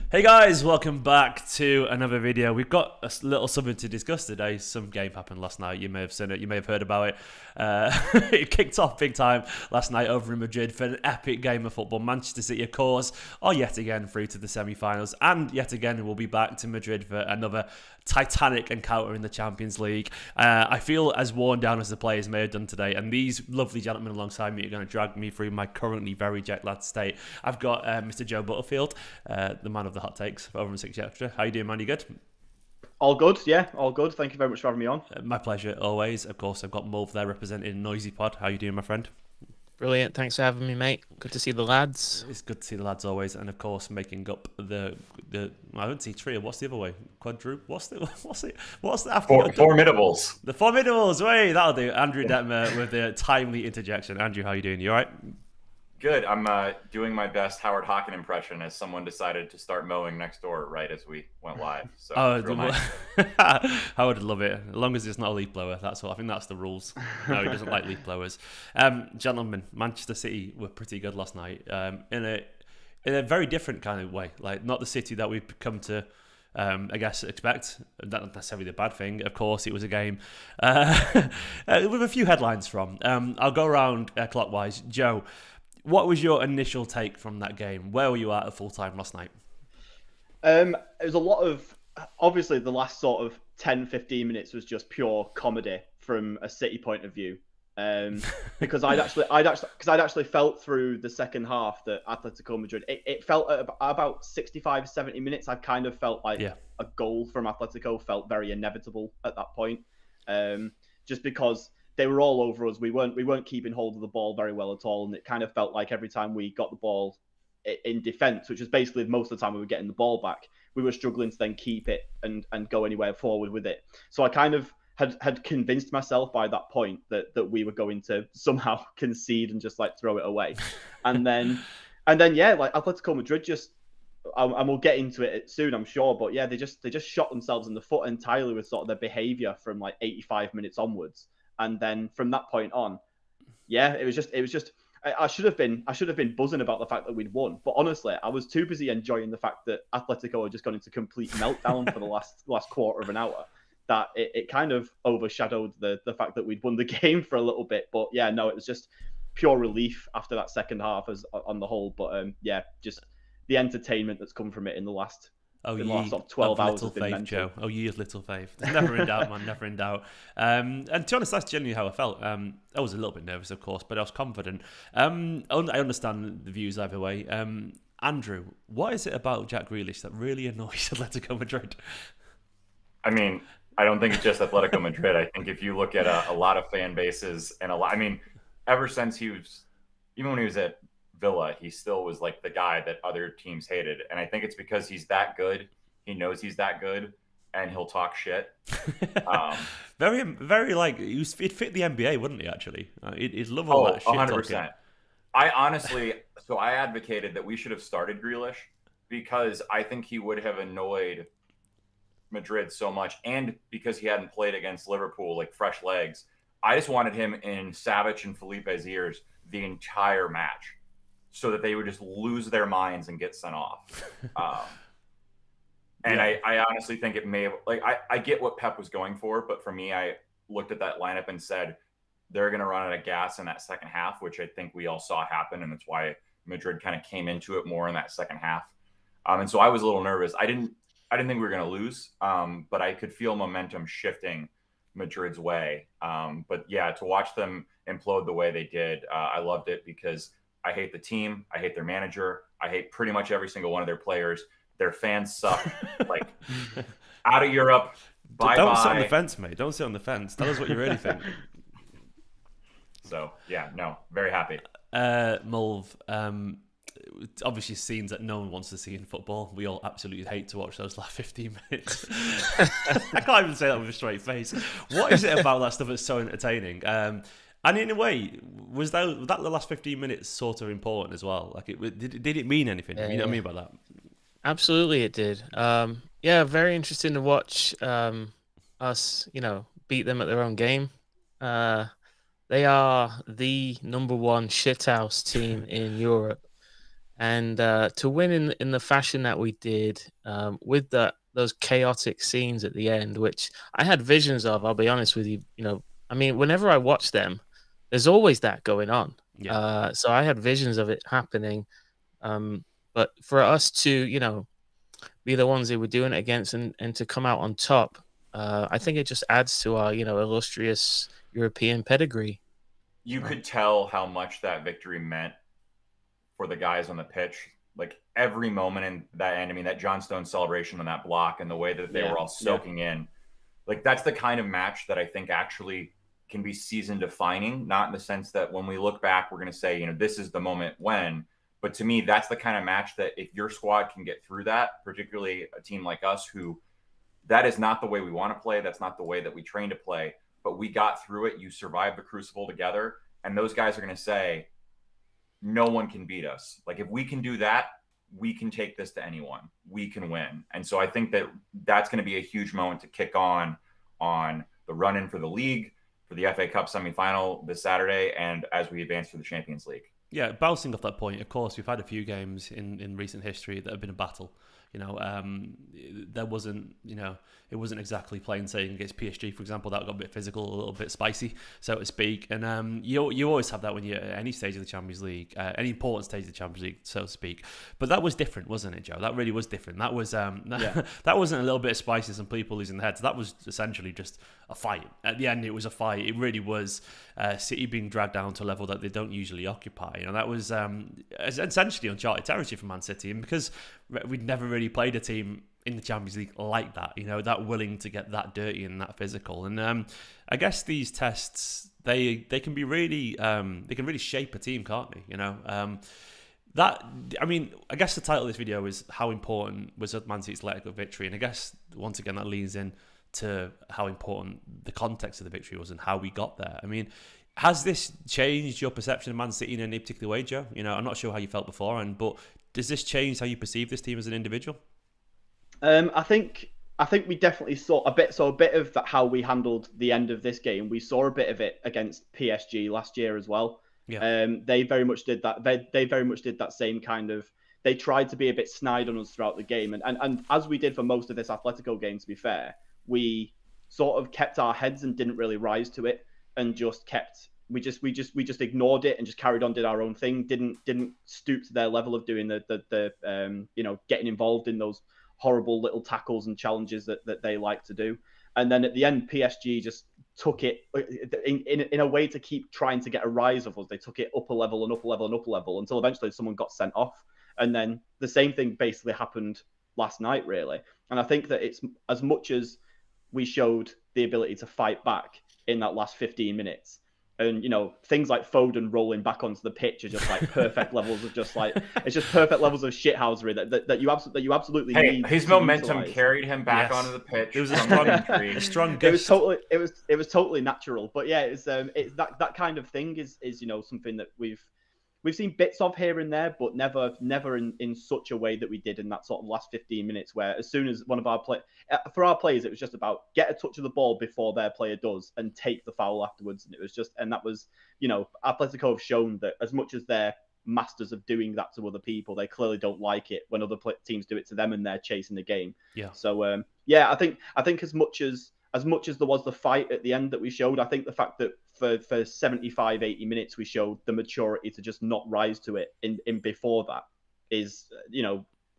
Hey guys, welcome back to another video. We've got a little something to discuss today. Some game happened last night. You may have seen it. You may have heard about it. It kicked off big time last night over in Madrid for an epic game of football. Manchester City, of course, are yet again through to the semi-finals, and yet again we'll be back to Madrid for another titanic encounter in the Champions League. I feel as worn down as the players may have done today, and these lovely gentlemen alongside me are going to drag me through my currently very jet-lagged state. I've got Mr. Joe Butterfield, the man of the hot takes over on 6 Extra. How you doing, man? You good? All good, yeah, all good. Thank you very much for having me on. My pleasure, always. Of course, I've got Mulv there representing Noisy Pod. How you doing, my friend? Brilliant. Thanks for having me, mate. Good to see the lads. It's good to see the lads always, and of course, making up the I don't see trio. What's the other way? Quadruple. What's the after Formidables. The Formidables. Wait, that'll do. Andrew Detmer with the timely interjection. Andrew, how you doing? You all right? Good. I'm doing my best Howard Hawken impression as someone decided to start mowing next door right as we went live. So it's real nice. I would love it. As long as it's not a leaf blower, that's all. I think that's the rules. No, he doesn't like leaf blowers. Gentlemen, Manchester City were pretty good last night. In a very different kind of way. Like, not the City that we've come to I guess expect. Not necessarily the bad thing. Of course, it was a game with a few headlines from. I'll go around clockwise. Joe, what was your initial take from that game? Where were you at full time last night? It was a lot of, obviously the last sort of 10-15 minutes was just pure comedy from a City point of view. Because I'd actually felt through the second half that Atletico Madrid, it felt at about 65-70 minutes, I kind of felt like a goal from Atletico felt very inevitable at that point. Just because they were all over us. We weren't keeping hold of the ball very well at all, and it kind of felt like every time we got the ball in defence, which was basically most of the time we were getting the ball back, we were struggling to then keep it and go anywhere forward with it. So I kind of had convinced myself by that point that we were going to somehow concede and just like throw it away, and then yeah, like Atletico Madrid just. And we'll get into it soon, I'm sure. But yeah, they just shot themselves in the foot entirely with sort of their behaviour from like 85 minutes onwards. And then from that point on, yeah, it was just. I should have been buzzing about the fact that we'd won, but honestly, I was too busy enjoying the fact that Atletico had just gone into complete meltdown for the last quarter of an hour that it kind of overshadowed the fact that we'd won the game for a little bit. But yeah, no, it was just pure relief after that second half as on the whole. But yeah, just the entertainment that's come from it in the last. The last sort of 12 hours little has been faith, mental. Joe. Oh, ye of little faith. Never in doubt, man. Never in doubt. And to be honest, that's genuinely how I felt. I was a little bit nervous, of course, but I was confident. I understand the views either way. Andrew, what is it about Jack Grealish that really annoys Atletico Madrid? I mean, I don't think it's just Atletico Madrid. I think if you look at a lot of fan bases and ever since even when he was at Villa, he still was like the guy that other teams hated. And I think it's because he's that good. He knows he's that good, and he'll talk shit. Very, very like, he'd fit the NBA, wouldn't he, actually? He'd love all that shit 100%. talking. I advocated that we should have started Grealish because I think he would have annoyed Madrid so much, and because he hadn't played against Liverpool, like fresh legs. I just wanted him in Savic and Felipe's ears the entire match, so that they would just lose their minds and get sent off. And yeah. I honestly think it may have, like, I get what Pep was going for, but for me, I looked at that lineup and said, they're going to run out of gas in that second half, which I think we all saw happen. And that's why Madrid kind of came into it more in that second half. And so I was a little nervous. I didn't think we were going to lose, but I could feel momentum shifting Madrid's way. But yeah, to watch them implode the way they did, I loved it because I hate the team. I hate their manager. I hate pretty much every single one of their players. Their fans suck. Like, out of Europe. Bye-bye. Don't sit on the fence, mate. Don't sit on the fence. Tell us what you really think. So, yeah, no, very happy. Mulv, obviously scenes that no one wants to see in football. We all absolutely hate to watch those last 15 minutes. I can't even say that with a straight face. What is it about that stuff that's so entertaining? And in a way, was that the last 15 minutes sort of important as well? Like, did it mean anything? You know what I mean by that? Absolutely, it did. Yeah, very interesting to watch us, beat them at their own game. They are the #1 shithouse team in Europe. And to win in the fashion that we did, with those chaotic scenes at the end, which I had visions of, I'll be honest with you. I mean, whenever I watch them, there's always that going on. Yeah. So I had visions of it happening. But for us to, be the ones they were doing it against and to come out on top, I think it just adds to our, illustrious European pedigree. You could tell how much that victory meant for the guys on the pitch. Like every moment in that end, I mean, that John Stones celebration on that block and the way that they were all soaking in, like that's the kind of match that I think actually can be season defining, not in the sense that when we look back, we're going to say, this is the moment when, but to me, that's the kind of match that if your squad can get through that, particularly a team like us, who that is not the way we want to play. That's not the way that we train to play, but we got through it. You survived the crucible together. And those guys are going to say, no one can beat us. Like if we can do that, we can take this to anyone. We can win. And so I think that that's going to be a huge moment to kick on the run-in for the league, for the FA Cup semifinal this Saturday, and as we advance to the Champions League. Yeah, bouncing off that point, of course, we've had a few games in recent history that have been a battle. There wasn't, it wasn't exactly plain sailing against PSG, for example. That got a bit physical, a little bit spicy, so to speak. And you always have that when you're at any stage of the Champions League, any important stage of the Champions League, so to speak. But that was different, wasn't it, Joe? That really was different. That was that wasn't a little bit of spicy, some people losing their heads. That was essentially just a fight. At the end, it was a fight. It really was City being dragged down to a level that they don't usually occupy. That was essentially uncharted territory for Man City, and because we'd never really played a team in the Champions League like that, that willing to get that dirty and that physical. And I guess these tests, they can be really, they can really shape a team, can't they? I guess the title of this video is how important was a Man City Atletico victory, and I guess once again that leans in to how important the context of the victory was and how we got there. I mean, has this changed your perception of Man City in any particular way, Joe? I'm not sure how you felt beforehand, but does this change how you perceive this team as an individual? I think we definitely saw a bit of that, how we handled the end of this game. We saw a bit of it against PSG last year as well. Yeah. They very much did that. They very much did that same kind of. They tried to be a bit snide on us throughout the game, and as we did for most of this Atletico game, to be fair, we sort of kept our heads and didn't really rise to it, and we just ignored it and just carried on, did our own thing. Didn't stoop to their level of doing the getting involved in those horrible little tackles and challenges that they like to do. And then at the end, PSG just took it in a way to keep trying to get a rise of us. They took it up a level and up a level and up a level until eventually someone got sent off. And then the same thing basically happened last night, really. And I think that it's as much as we showed the ability to fight back in that last 15 minutes. And, things like Foden rolling back onto the pitch are just like perfect levels of it's just perfect levels of shithousery that you absolutely need. His momentum carried him back onto the pitch. It was a strong gust. It was totally natural. But yeah, it's that kind of thing is something that we've seen bits of here and there, but never in such a way that we did in that sort of last 15 minutes, where as soon as one of our for our players, it was just about get a touch of the ball before their player does and take the foul afterwards. And that was, Atletico have shown that as much as they're masters of doing that to other people, they clearly don't like it when other teams do it to them and they're chasing the game. Yeah. So, I think as much as there was the fight at the end that we showed, I think the fact that for 75, 80 minutes, we showed the maturity to just not rise to it in before that is,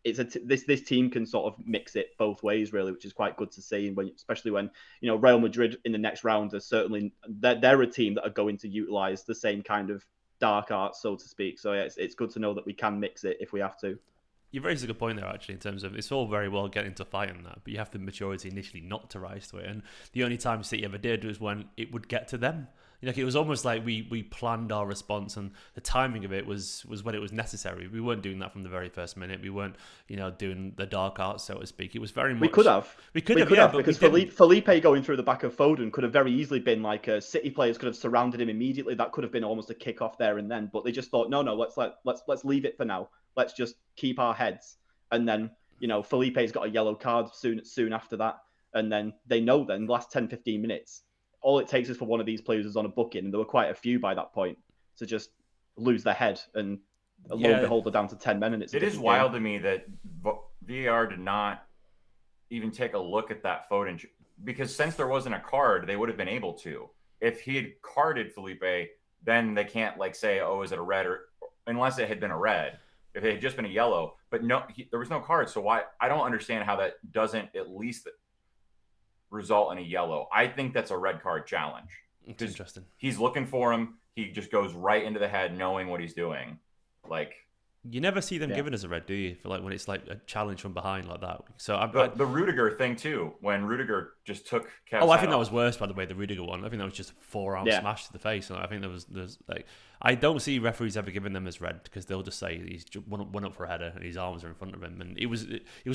this team can sort of mix it both ways, really, which is quite good to see. And especially when, Real Madrid in the next round are certainly, they're a team that are going to utilize the same kind of dark arts, so to speak. So yeah, it's good to know that we can mix it if we have to. You've raised a good point there, actually, in terms of it's all very well getting to fight in that, but you have the maturity initially not to rise to it. And the only time City ever did was when it would get to them. It was almost like we planned our response, and the timing of it was when it was necessary. We weren't doing that from the very first minute. We weren't, doing the dark arts, so to speak. It was very much. We could have, because Felipe going through the back of Foden could have very easily been like City players could have surrounded him immediately. That could have been almost a kick off there and then. But they just thought, no, let's leave it for now. Let's just keep our heads. And then, Felipe's got a yellow card soon after that. And then they know then the last 10, 15 minutes, all it takes is for one of these players who's on a booking, and there were quite a few by that point, to just lose their head and lo and behold, they're down to 10 men, and it's it is wild to me that VAR did not even take a look at that photo, because since there wasn't a card, they would have been able to. If he had carded Felipe, then they can't like say, oh, is it a red, or unless it had been a red. If it had just been a yellow, but no, there was no card. So why? I don't understand how that doesn't at least result in a yellow. I think that's a red card challenge. It's interesting. He's looking for him. He just goes right into the head, knowing what he's doing. Like, you never see them given as a red, do you? For like when it's like a challenge from behind like that. So the Rudiger thing too, when Rudiger just took. I think that was worse, by the way. The Rudiger one. I think that was just a forearm smash to the face, and I think there's like, I don't see referees ever giving them as red, because they'll just say he's one up for a header and his arms are in front of him, and it was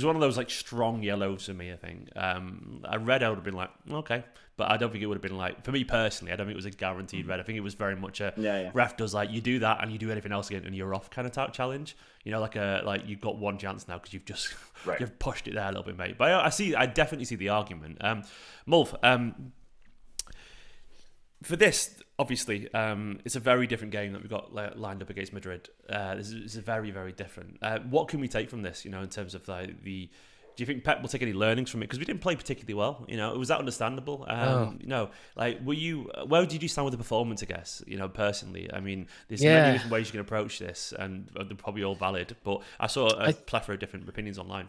one of those like strong yellows for me. I think a red I would have been like, okay, but I don't think it would have been like, for me personally, I don't think it was a guaranteed red. I think it was very much a ref does like, you do that and you do anything else again and you're off kind of type challenge. You know, like you've got one chance now because you've just you've pushed it there a little bit, mate. But I definitely see the argument. Mulf, for this, obviously, it's a very different game that we've got lined up against Madrid. This is very, very different. What can we take from this, you know, in terms of like do you think Pep will take any learnings from it? Because we didn't play particularly well. You know, was that understandable? You know, like, where did you stand with the performance, I guess, you know, personally? I mean, there's many different ways you can approach this, and they're probably all valid. But I saw a plethora of different opinions online.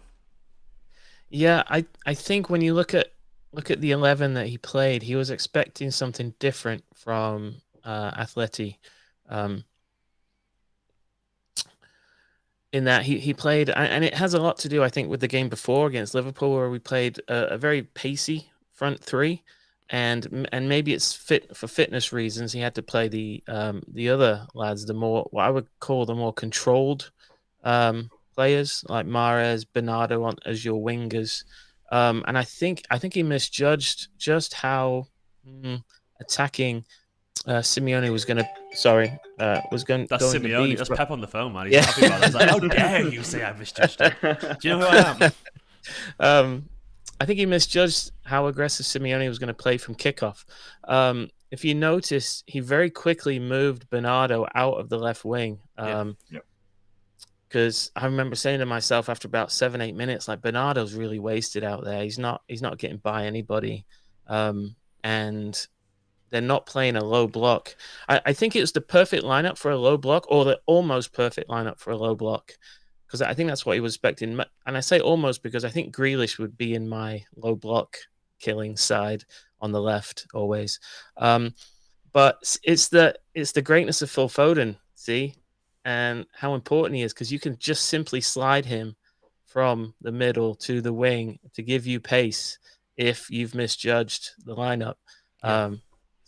Yeah, I think when you look at the 11 that he played, he was expecting something different from Atleti. In that he played, and it has a lot to do, I think, with the game before against Liverpool, where we played a very pacey front three, and maybe it's for fitness reasons. He had to play the other lads, the more, what I would call the more controlled players, like Mahrez, Bernardo as your wingers, and I think he misjudged just how attacking Simeone was going to. Sorry, was going. That's going Simeone. to be That's Pep on the phone, man. He's happy about it. He's like, how dare you say I misjudged him? Do you know who I am? I think he misjudged how aggressive Simeone was going to play from kickoff. If you notice, he very quickly moved Bernardo out of the left wing. Because I remember saying to myself after about 7-8 minutes, like, Bernardo's really wasted out there. He's not getting by anybody, and they're not playing a low block. I think it was the perfect lineup for a low block, or the almost perfect lineup for a low block, because I think that's what he was expecting. And I say almost because I think Grealish would be in my low block killing side on the left always. But it's the greatness of Phil Foden, see, and how important he is, because you can just simply slide him from the middle to the wing to give you pace if you've misjudged the lineup.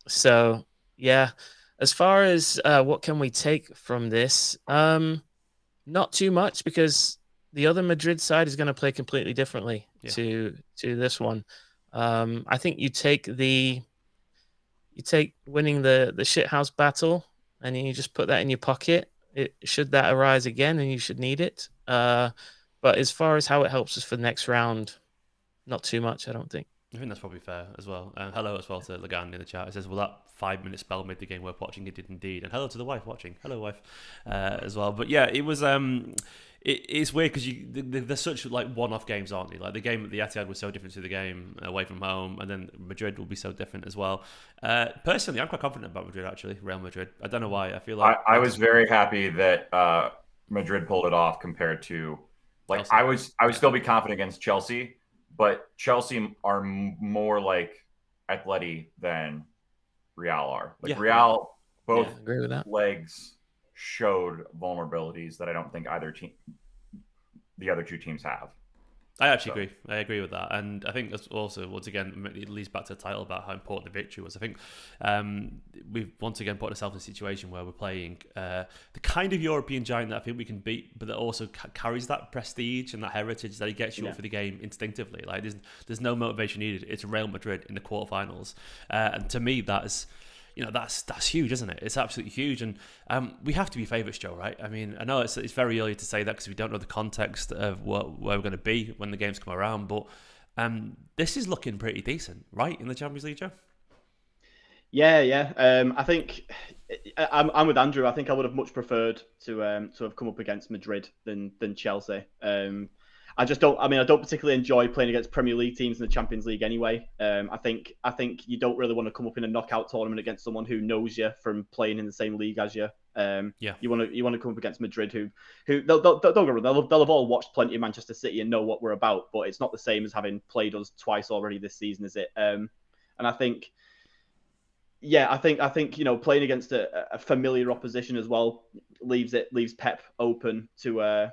So, yeah, as far as what can we take from this, not too much, because the other Madrid side is going to play completely differently to this one. I think you take winning the shithouse battle, and you just put that in your pocket. Should that arise again, and you should need it. But as far as how it helps us for the next round, not too much, I don't think. I think that's probably fair as well. Hello as well to Lagan in the chat. It says, well, that 5-minute spell made the game worth watching. It did indeed. And hello to the wife watching. Hello, wife, as well. But yeah, it was. It's weird because they're such like one-off games, aren't they? Like the game at the Etihad was so different to the game away from home, and then Madrid will be so different as well. Personally, I'm quite confident about Madrid. Actually, Real Madrid. I don't know why. I feel like I was very happy that Madrid pulled it off compared to like Chelsea. I would still be confident against Chelsea. But Chelsea are more like Atleti than Real are. Like Real, both agree with that. legs showed vulnerabilities that I don't think the other two teams have. I actually agree. I agree with that. And I think that's also, once again, it leads back to the title about how important the victory was. I think we've once again put ourselves in a situation where we're playing the kind of European giant that I think we can beat, but that also carries that prestige and that heritage that he gets you up for the game instinctively. Like there's no motivation needed. It's Real Madrid in the quarterfinals. And to me, that's huge, isn't it? It's absolutely huge, and we have to be favourites, Joe. Right? I mean, I know it's very early to say that because we don't know the context of where we're going to be when the games come around. But this is looking pretty decent, right, in the Champions League, Joe? Yeah. I think I'm with Andrew. I think I would have much preferred to have come up against Madrid than Chelsea. I just don't. I mean, I don't particularly enjoy playing against Premier League teams in the Champions League anyway. I think you don't really want to come up in a knockout tournament against someone who knows you from playing in the same league as you. Yeah. You want to come up against Madrid, who they'll have all watched plenty of Manchester City and know what we're about, but it's not the same as having played us twice already this season, is it? And I think. Yeah, I think playing against a familiar opposition as well leaves Pep open to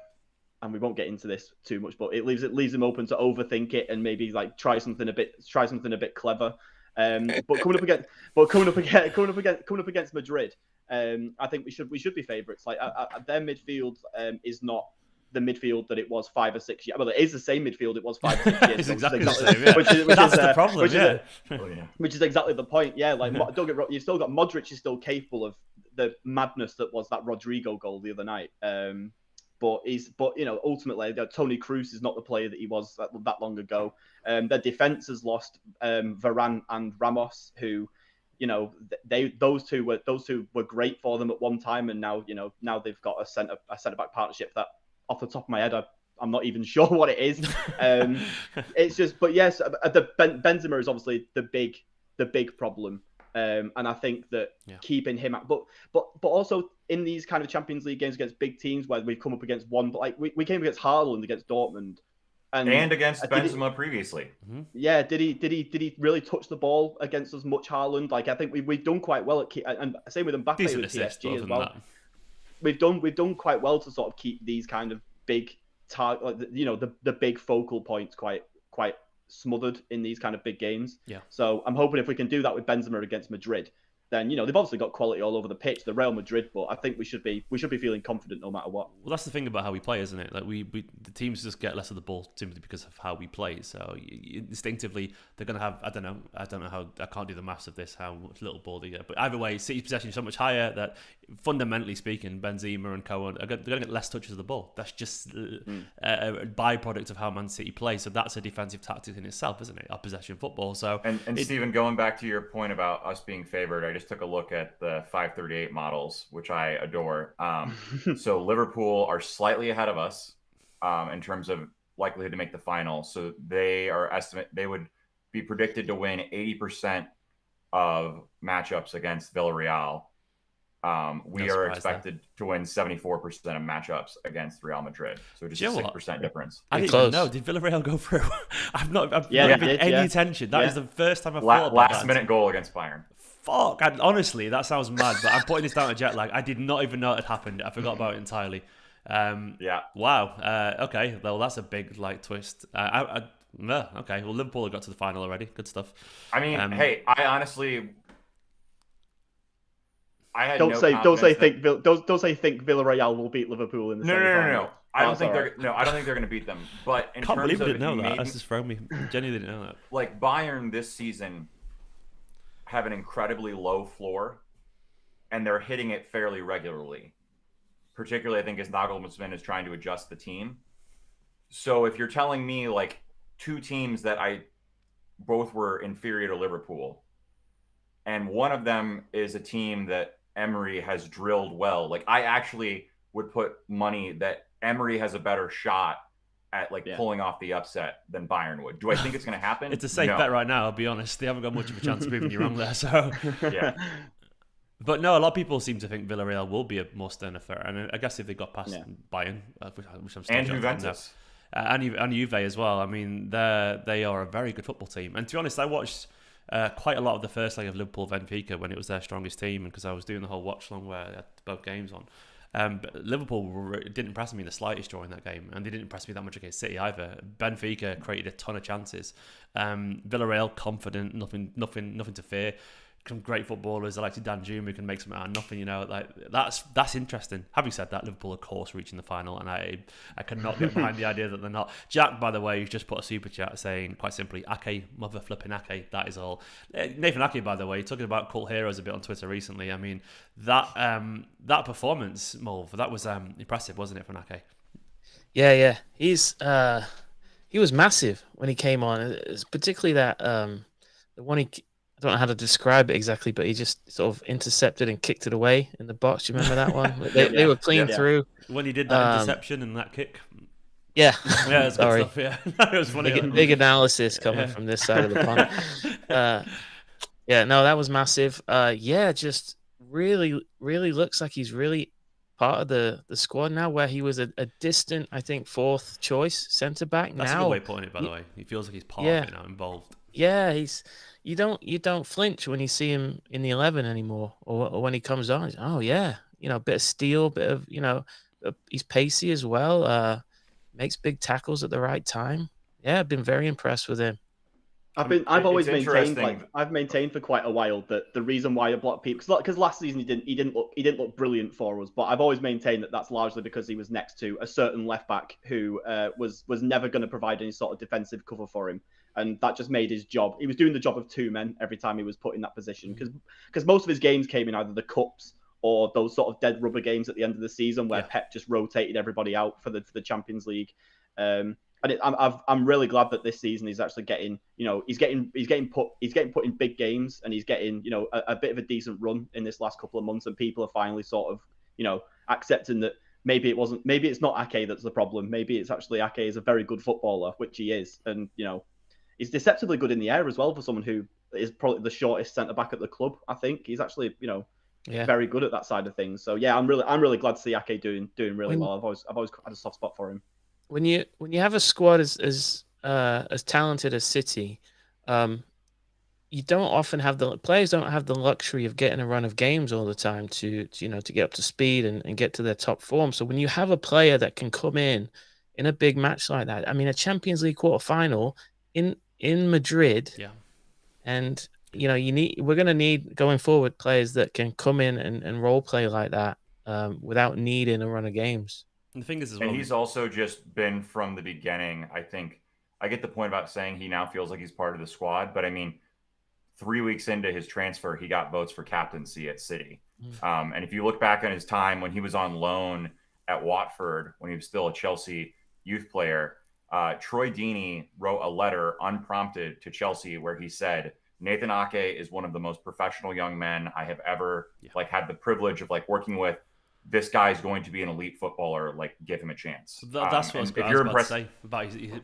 and we won't get into this too much, but it leaves him open to overthink it and maybe like try something a bit clever. But coming up against Madrid, I think we should be favourites. Like their midfield is not the midfield that it was 5 or 6 years. Well, it is the same midfield it was 5 or 6 years. It's exactly the same. Yeah. That's the problem. Which is exactly the point. Yeah, like don't get wrong, you've still got Modric is still capable of the madness that was that Rodrigo goal the other night. But ultimately Toni Kroos is not the player that he was that long ago. Their defense has lost Varane and Ramos, who those two were great for them at one time, and now they've got a centre back partnership that, off the top of my head, I'm not even sure what it is. It's just, but yes, Benzema is obviously the big problem, and I think that keeping him out, but also in these kind of Champions League games against big teams where we've come up against one, but like we came against Haaland against Dortmund, and against Benzema previously. Yeah, did he really touch the ball against us much, Haaland? Like I think we've done quite well and same with Mbappe with PSG as well. That. We've done quite well to sort of keep these kind of big the big focal points quite smothered in these kind of big games. Yeah. So I'm hoping if we can do that with Benzema against Madrid, then they've obviously got quality all over the pitch. The Real Madrid, but I think we should be feeling confident no matter what. Well, that's the thing about how we play, isn't it? Like the teams just get less of the ball simply because of how we play. So instinctively, they're going to have. I don't know how. I can't do the maths of this. How much little ball they get, but either way, City's possession is so much higher that fundamentally speaking, Benzema and Cohen they're going to get less touches of the ball. That's just a byproduct of how Man City play. So that's a defensive tactic in itself, isn't it? Our possession football. So and Stephen, going back to your point about us being favored, I just took a look at the 538 models, which I adore. So Liverpool are slightly ahead of us in terms of likelihood to make the final. So they would be predicted to win 80% of matchups against Villarreal. We are expected to win 74% of matchups against Real Madrid. So just a 6% difference. I didn't even know. Did Villarreal go through? I've not paid any attention. That is the first time I've thought about last minute goal against Bayern. Fuck! Honestly, that sounds mad. But I'm putting this down to jet lag. I did not even know it had happened. I forgot about it entirely. Wow. Okay. Well, that's a big twist. Okay. Well, Liverpool have got to the final already. Good stuff. I mean, hey, I honestly. Don't say think Villarreal will beat Liverpool in the semi-final. No. I don't think they're going to beat them. But in can't terms believe I of didn't know that. That's just thrown me. Genuinely didn't know that. Like Bayern this season have an incredibly low floor, and they're hitting it fairly regularly. Particularly, I think, as Nagelsmann is trying to adjust the team. So if you're telling me like two teams that both were inferior to Liverpool, and one of them is a team that Emery has drilled well, like I actually would put money that Emery has a better shot at pulling off the upset than Bayern would. Do I think it's going to happen? It's a safe bet right now, I'll be honest. They haven't got much of a chance of proving you wrong there. So yeah. But no, a lot of people seem to think Villarreal will be a more stern affair. And I guess if they got past Bayern, which I'm still and Juventus. And Juve as well. I mean, they are a very good football team. And to be honest, I watched quite a lot of the first leg of Liverpool Benfica when it was their strongest team, because I was doing the whole watch long where they had both games on. But Liverpool didn't impress me in the slightest during that game, and they didn't impress me that much against City either. Benfica created a ton of chances. Villarreal confident, nothing to fear. Some great footballers. I like Danjuma, who can make something out of nothing. That's interesting. Having said that, Liverpool of course reaching the final, and I cannot get behind the idea that they're not. Jack, by the way, who's just put a super chat saying quite simply, "Ake, mother flipping Ake." That is all. Nathan Ake, by the way, talking about cult heroes a bit on Twitter recently. I mean that performance, Mulv, that was impressive, wasn't it, from Ake? Yeah. He was massive when he came on. It's particularly that the one don't know how to describe it exactly, but he just sort of intercepted and kicked it away in the box. You remember that one? They were clean through. When he did that interception and that kick. Yeah. Yeah, it's good Sorry. stuff. Yeah, it was funny. Big analysis coming from this side of the pond. Yeah, no, that was massive. Yeah, just really, really looks like he's really part of the squad now, where he was a distant, I think, fourth choice centre back. That's now, a good way of putting it, by the way. He feels like he's part of it now, involved. Yeah, you don't flinch when you see him in the 11 anymore, or when he comes on. Oh yeah, a bit of steel, bit of he's pacey as well. Makes big tackles at the right time. Yeah, I've been very impressed with him. I've always maintained, I've maintained for quite a while that the reason why I block people, because last season he didn't look brilliant for us, but I've always maintained that that's largely because he was next to a certain left back who was never going to provide any sort of defensive cover for him, and that just made his job. He was doing the job of two men every time he was put in that position, because most of his games came in either the cups or those sort of dead rubber games at the end of the season where Pep just rotated everybody out for the Champions League. I'm really glad that this season he's actually getting, he's getting put in big games, and he's getting, a bit of a decent run in this last couple of months, and people are finally sort of, accepting that maybe it's not Ake that's the problem. Maybe it's actually Ake is a very good footballer, which he is, and he's deceptively good in the air as well for someone who is probably the shortest centre back at the club. I think he's actually, very good at that side of things. So yeah, I'm really glad to see Ake doing really well. I've always had a soft spot for him. When you have a squad as talented as City, you don't often have players don't have the luxury of getting a run of games all the time to get up to speed and get to their top form. So when you have a player that can come in a big match like that, I mean, a Champions League quarterfinal in Madrid, and we're going to need going forward players that can come in and role play like that without needing a run of games. And the thing is, and he's also just been from the beginning. I think I get the point about saying he now feels like he's part of the squad, but I mean, 3 weeks into his transfer, he got votes for captaincy at City. And if you look back on his time when he was on loan at Watford, when he was still a Chelsea youth player, Troy Deeney wrote a letter unprompted to Chelsea where he said, Nathan Ake is one of the most professional young men I have ever had the privilege of working with. This guy is going to be an elite footballer. Give him a chance. That's what I was about to say.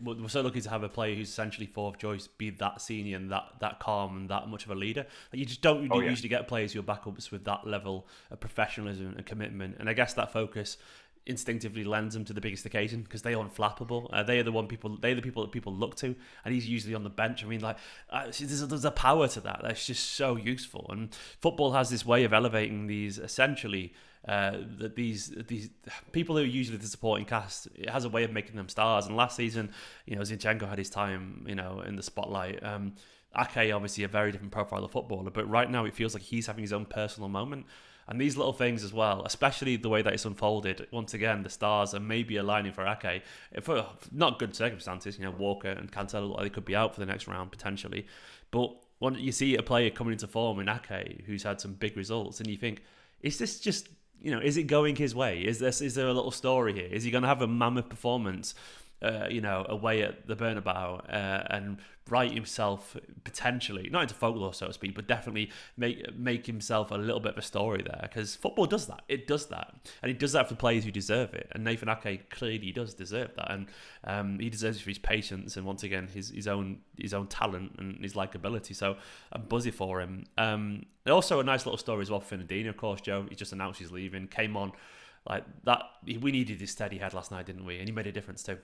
We're so lucky to have a player who's essentially fourth choice, be that senior and that calm and that much of a leader. You just don't usually get players who are backups with that level of professionalism and commitment. And I guess that focus instinctively lends them to the biggest occasion because they are unflappable. They're the people that people look to, and he's usually on the bench. I mean, there's a power to that that's just so useful. And football has this way of elevating these essentially. These people who are usually the supporting cast, it has a way of making them stars. And last season, Zinchenko had his time, in the spotlight. Ake, obviously a very different profile of footballer, but right now it feels like he's having his own personal moment. And these little things as well, especially the way that it's unfolded, once again, the stars are maybe aligning for Ake for not good circumstances. Walker and Cancelo, they could be out for the next round potentially. But when you see a player coming into form in Ake who's had some big results, and you think, is this just is it going his way? Is there a little story here? Is he going to have a mammoth performance, away at the Bernabeu and write himself potentially, not into folklore so to speak, but definitely make himself a little bit of a story there? Because football does that. It does that, and it does that for players who deserve it. And Nathan Ake clearly does deserve that, and he deserves it for his patience and once again his own talent and his likability. So I'm buzzy for him. Also a nice little story as well for Fernandinho, of course. Joe, he just announced he's leaving, came on like that. We needed his steady head last night, didn't we? And he made a difference too.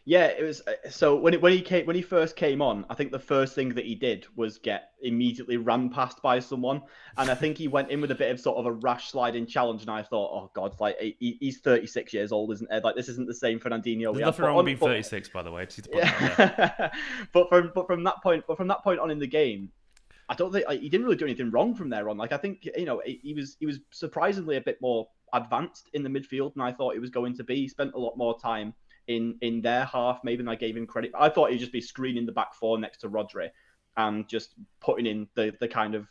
Yeah, it was. So when he first came on, I think the first thing that he did was get immediately ran past by someone, and I think he went in with a bit of sort of a rash sliding challenge. And I thought, oh God, he's 36 years old, isn't it? This isn't the same Fernandinho. There's nothing wrong with being 36, by the way. But from that point on in the game, I don't think he didn't really do anything wrong from there on. I think he was surprisingly a bit more advanced in the midfield than I thought he was going to be. He spent a lot more time in their half maybe than I gave him credit. I thought he'd just be screening the back four next to Rodri and just putting in the kind of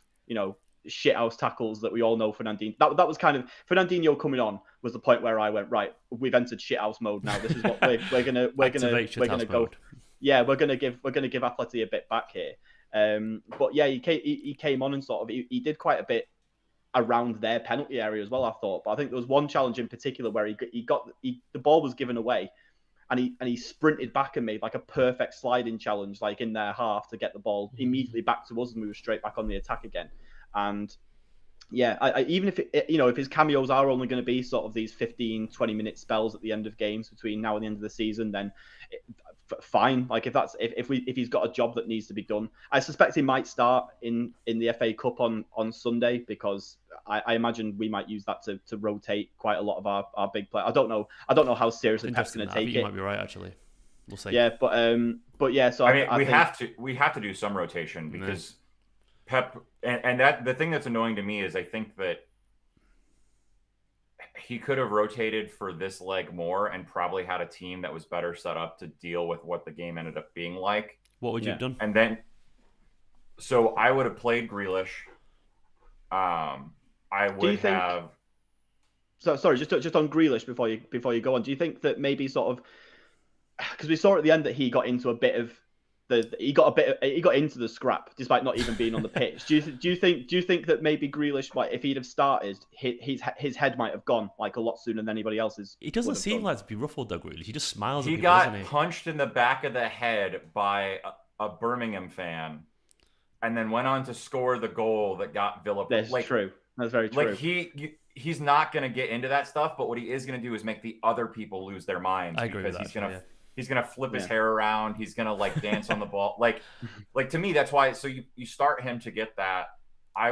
shithouse tackles that we all know Fernandinho. That was kind of Fernandinho coming on was the point where I went, right, we've entered shithouse mode now. This is what we're gonna go. Yeah, we're gonna give Atleti a bit back here. But yeah, he came on and sort of he did quite a bit around their penalty area as well, I thought. But I think there was one challenge in particular where the ball was given away, and he sprinted back and made like a perfect sliding challenge, like in their half, to get the ball immediately back to us, and we were straight back on the attack again. And yeah, even if if his cameos are only going to be sort of these 15-20 minute spells at the end of games between now and the end of the season, then fine. Like if he's got a job that needs to be done, I suspect he might start in the FA Cup on Sunday, because I imagine we might use that to rotate quite a lot of our big players. I don't know how seriously Pep's going to take it. You might be right, actually. We'll see. Yeah, but yeah. So I mean, we have to do some rotation, because Pep and that the thing that's annoying to me is I think that he could have rotated for this leg more and probably had a team that was better set up to deal with what the game ended up being like. What would you have done? And then, so I would have played Grealish. I would have. So sorry, just on Grealish before you go on. Do you think that maybe sort of, because we saw at the end that he got into a bit of he got into the scrap despite not even being on the pitch. Do you think that maybe Grealish, like, if he'd have started, his head might have gone like a lot sooner than anybody else's? He doesn't seem like to be ruffled though, Grealish. He just smiles. He got punched in the back of the head by a Birmingham fan, and then went on to score the goal that got Villa. That's true. That's very true. Like he's not going to get into that stuff, but what he is going to do is make the other people lose their minds. I agree with that. He's gonna flip his hair around. He's gonna like dance on the ball. Like to me, that's why. So you start him to get that. I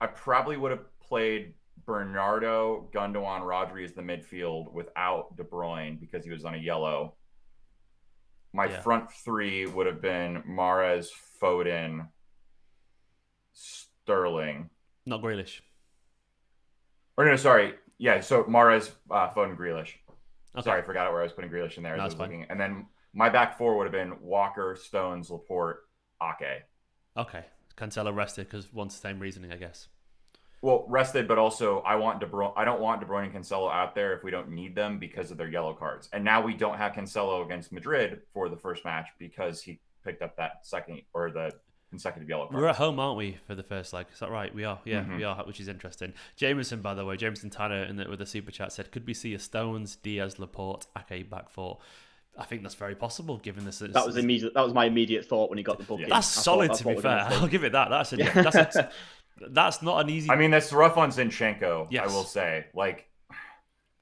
probably would have played Bernardo, Gundogan, Rodri as the midfield without De Bruyne, because he was on a yellow. My front three would have been Mahrez, Foden, Sterling. Not Grealish. Or no, sorry. Yeah, so Mahrez, Foden, Grealish. Okay. Sorry, I forgot where I was putting Grealish in there. No, as I was looking. And then my back four would have been Walker, Stones, Laporte, Ake. Okay. Cancelo rested because one's the same reasoning, I guess. Well, rested, but also I don't want De Bruyne and Cancelo out there if we don't need them because of their yellow cards. And now we don't have Cancelo against Madrid for the first match because he picked up that the consecutive yellow card. We're at home, aren't we, for the first leg? Is that right? We are. Yeah, we are, which is interesting. Jameson, by the way, Jameson Tanner with the super chat said, could we see a Stones, Diaz, Laporte, Ake back four? I think that's very possible, given this. That was my immediate thought when he got the booking. That's solid, to be fair. I'll give it that. That's not an easy. I mean, that's rough on Zinchenko. Yes. I will say, like,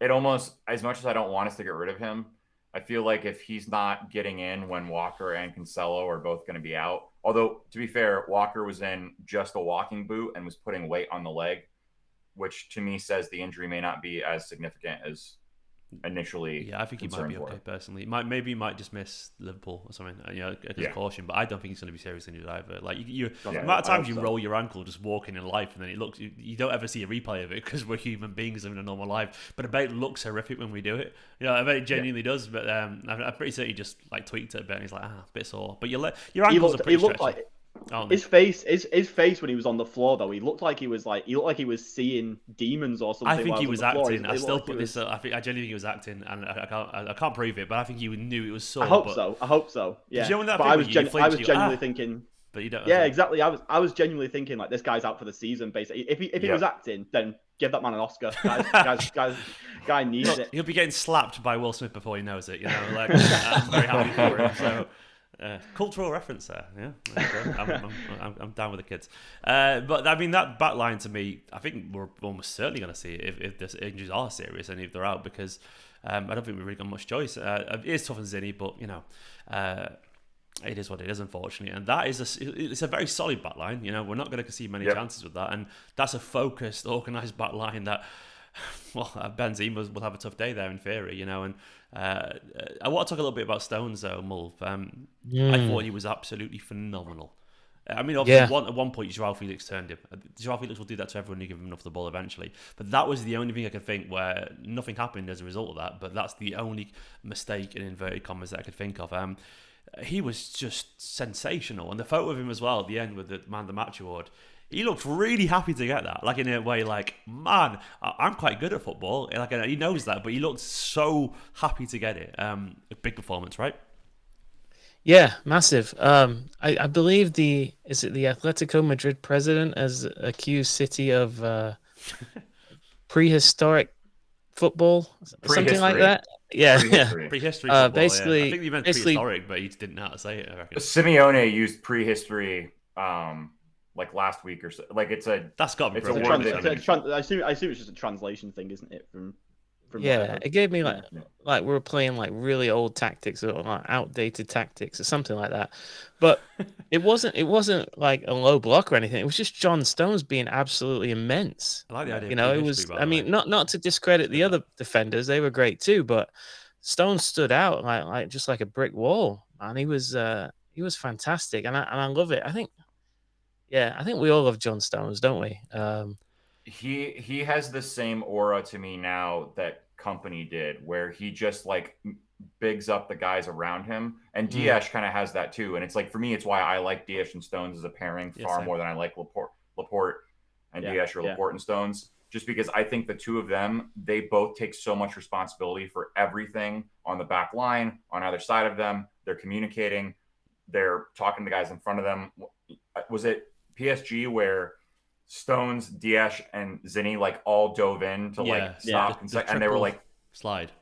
it almost, as much as I don't want us to get rid of him, I feel like if he's not getting in when Walker and Cancelo are both going to be out, although to be fair, Walker was in just a walking boot and was putting weight on the leg, which to me says the injury may not be as significant as initially. Yeah, I think he might be okay personally. Maybe he might just miss Liverpool or something, as caution. But I don't think he's going to be seriously injured either. Like the amount of times you roll your ankle just walking in life, and then it looks, you don't ever see a replay of it because we're human beings living a normal life. But I bet it looks horrific when we do it. I bet it genuinely does. But I'm pretty certain he just like tweaked it a bit, and he's like, a bit sore. But your ankles are pretty stretchy. His face when he was on the floor, though, he looked like he was seeing demons or something. I think he was acting. I still put this. I genuinely think he was acting, and I can't prove it, but I think he knew it was sore. I hope so. Yeah. But I was genuinely thinking. But you don't. Yeah, exactly. I was genuinely thinking like this guy's out for the season. Basically, if he was acting, then give that man an Oscar. Guy needs it. He'll be getting slapped by Will Smith before he knows it. Like I'm very happy for him. So. Cultural reference there, yeah. I'm down with the kids. But I mean, that back line to me, I think we're almost certainly going to see it if the injuries are serious and if they're out, because I don't think we've really got much choice. It is tough on Zinny, but it is what it is, unfortunately. And that is it's a very solid back line. We're not going to see many chances with that, and that's a focused, organised back line that. Well, Benzema will have a tough day there in theory, and I want to talk a little bit about Stones though, Mulv. I thought he was absolutely phenomenal. I mean, obviously, at one point, Joao Felix turned him. Joao Felix will do that to everyone who give him enough of the ball eventually. But that was the only thing I could think where nothing happened as a result of that. But that's the only mistake in inverted commas that I could think of. He was just sensational, and the photo of him as well at the end with the Man of the Match award. He looked really happy to get that, like in a way, like, man, I'm quite good at football. Like he knows that, but he looked so happy to get it. A big performance, right? Yeah, massive. I believe is it the Atletico Madrid president has accused City of prehistoric football, something like Prehistory. that. Yeah, yeah. Prehistory. Prehistory football, yeah. I Basically, think he meant basically, prehistoric, but he just didn't know how to say it, I reckon. Simeone used prehistory like last week or so. Like That's got to be it's a It's word brilliant. that it's I assume it's just a translation thing, isn't it? From yeah, whatever. it gave me Yeah. like we were playing like really old tactics or like outdated tactics or something like that. But it wasn't like a low block or anything. It was just John Stones being absolutely immense. I like the idea You of know, it prehistory, was. by I the way. mean, not to discredit the other defenders; they were great too. But Stones stood out like just like a brick wall, and he was fantastic, and I love it. I think we all love John Stones, don't we? he has the same aura to me now that Kompany did, where he just like bigs up the guys around him, and Diaz kind of has that too. And it's like for me, it's why I like Diaz and Stones as a pairing far more than I like Laporte and Diaz or Laporte and Stones, just because I think the two of them, they both take so much responsibility for everything on the back line, on either side of them. They're communicating, they're talking to the guys in front of them. Was it PSG where Stones, Diaz, and Zinni like all dove in to like stop and they were like slide.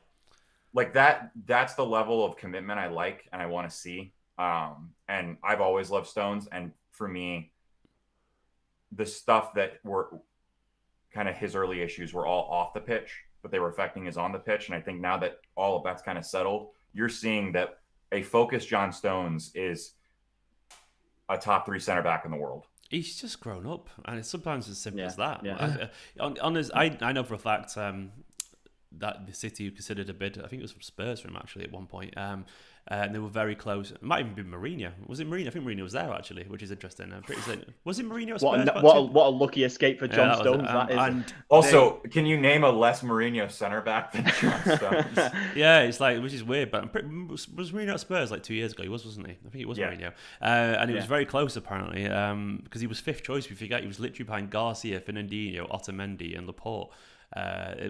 Like that. That's the level of commitment I like and I want to see. And I've always loved Stones, and for me, the stuff that were kind of his early issues were all off the pitch, but they were affecting his on the pitch. And I think now that all of that's kind of settled, you're seeing that a focused John Stones is a top 3 center back in the world. He's just grown up, and it's sometimes as simple as that. Yeah. I know for a fact that the City considered a bid. I think it was from Spurs for him actually at one point, and they were very close. It might even be Mourinho. Was it Mourinho? I think Mourinho was there actually, which is interesting. I'm pretty certain. Was it Mourinho? At Spurs? What a lucky escape for John Stones that is. And also, can you name a less Mourinho center back than John Stones? Yeah, it's like, which is weird, but was Mourinho at Spurs like 2 years ago? He wasn't he? I think he was Mourinho, and it was very close apparently, because he was fifth choice. If you forget, he was literally behind Garcia, Fernandinho, Otamendi, and Laporte.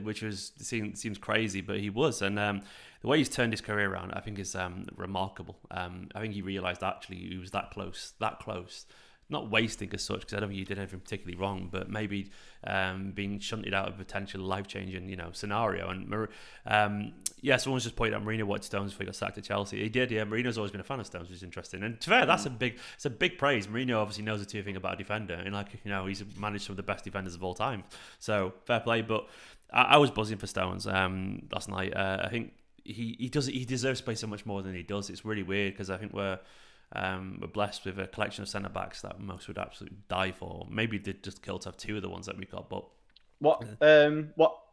Which seems crazy, but he was, and the way he's turned his career around, I think, is remarkable. I think he realised actually he was that close, not wasting as such, because I don't think he did anything particularly wrong, but maybe being shunted out of a potential life-changing, scenario. And someone's just pointed out Mourinho watched Stones before he got sacked at Chelsea. He did, yeah. Mourinho's always been a fan of Stones, which is interesting. And to be fair, it's a big praise. Mourinho obviously knows a two thing about a defender, and he's managed some of the best defenders of all time. So fair play. But I was buzzing for Stones last night. I think he deserves to play so much more than he does. It's really weird because I think we're blessed with a collection of centre backs that most would absolutely die for. Maybe they'd just kill to have two of the ones that we've got. But what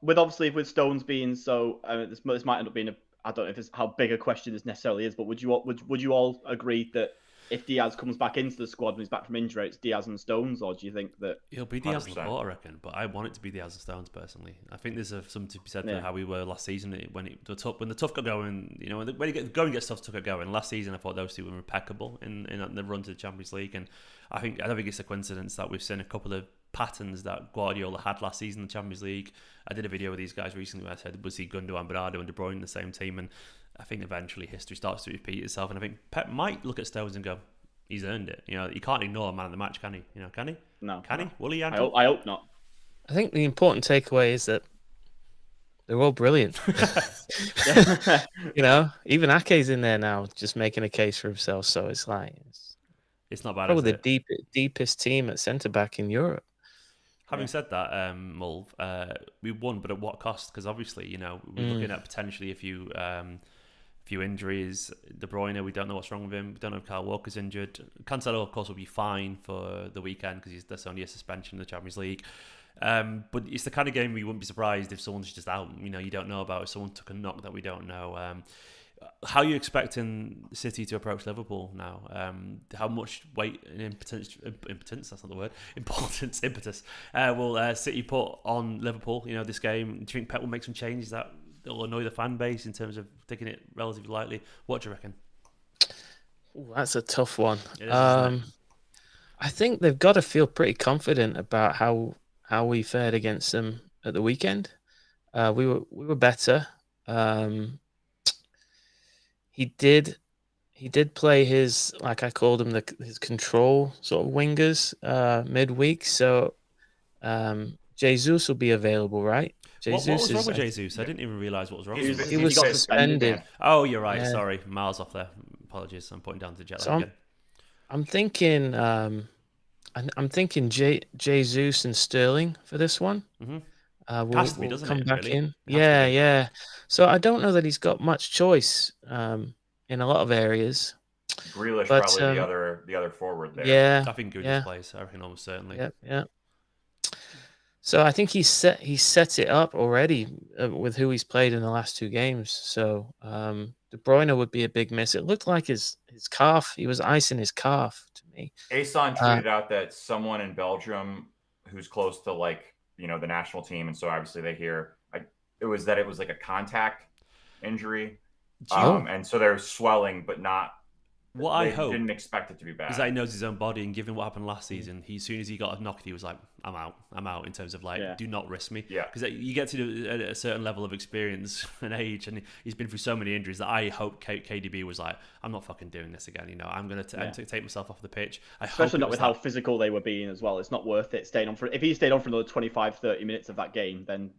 with Stones being so, this might end up being I don't know if it's how big a question this necessarily is, but would you all agree that if Diaz comes back into the squad when he's back from injury, it's Diaz and Stones, or do you think that he'll be Diaz and Laporte, I reckon? But I want it to be Diaz and Stones personally. I think there's something to be said for how we were last season when the tough got going. When going gets tough got going. Last season, I thought those two were impeccable in the run to the Champions League, and I don't think it's a coincidence that we've seen a couple of patterns that Guardiola had last season in the Champions League. I did a video with these guys recently where I said, was he Gundogan, Bernardo, and De Bruyne in the same team? And I think eventually history starts to repeat itself, and I think Pep might look at Stones and go, he's earned it. He can't ignore a man of the match, can he? Can he? No. Can he? Will he? I hope not. I think the important takeaway is that they're all brilliant. Even Ake's in there now, just making a case for himself. So it's like it's not bad. Probably the deepest team at centre back in Europe. Having said that, Mulv, we won, but at what cost? Because obviously, we're looking at potentially a few injuries. De Bruyne, we don't know what's wrong with him. We don't know if Kyle Walker's injured. Cancelo, of course, will be fine for the weekend because that's only a suspension in the Champions League. But it's the kind of game where you wouldn't be surprised if someone's just out. You don't know about if someone took a knock that we don't know. How are you expecting City to approach Liverpool now? How much weight and impetus, that's not the word, impetus will City put on Liverpool, this game? Do you think Pep will make some changes that will annoy the fan base in terms of taking it relatively lightly? What do you reckon? Ooh, that's a tough one. I think they've got to feel pretty confident about how we fared against them at the weekend. We were better. He did he did play his, like I called him, his control sort of wingers midweek. So Jesus will be available, right? What Jesus was wrong is with Jesus? I didn't even realise what was wrong He's with fit, him. he He was got fit, suspended. suspended. Oh, you're right. Yeah. Sorry, miles off there. Apologies. I'm putting down to jet So lag again. I'm thinking I'm thinking Jesus and Sterling for this one. Mm-hmm. Will Has to be, doesn't come it? back Really? in. It has to Yeah, be. yeah. So I don't know that he's got much choice in a lot of areas. Grealish But probably the other forward there. yeah, I think Grealish yeah, plays. I reckon almost certainly. yeah, yeah. So I think he's set it up already with who he's played in the last two games. So De Bruyne would be a big miss. It looked like his calf. He was icing his calf to me. Asan Uh, tweeted out that someone in Belgium who's close to like the national team, and so obviously they hear it was like a contact injury, Oh, and so there's swelling, but not. What I They hope didn't expect it to be bad. is that he knows his own body, and given what happened last season, as soon as he got knocked, he was like, "I'm out. I'm out." In terms of like, do not risk me. Yeah. Because you get to a certain level of experience and age, and he's been through so many injuries that I hope KDB was like, "I'm not fucking doing this again." I'm gonna take myself off the pitch. Especially not with how physical they were being as well. It's not worth it staying on for. If he stayed on for another 25, 30 minutes of that game, then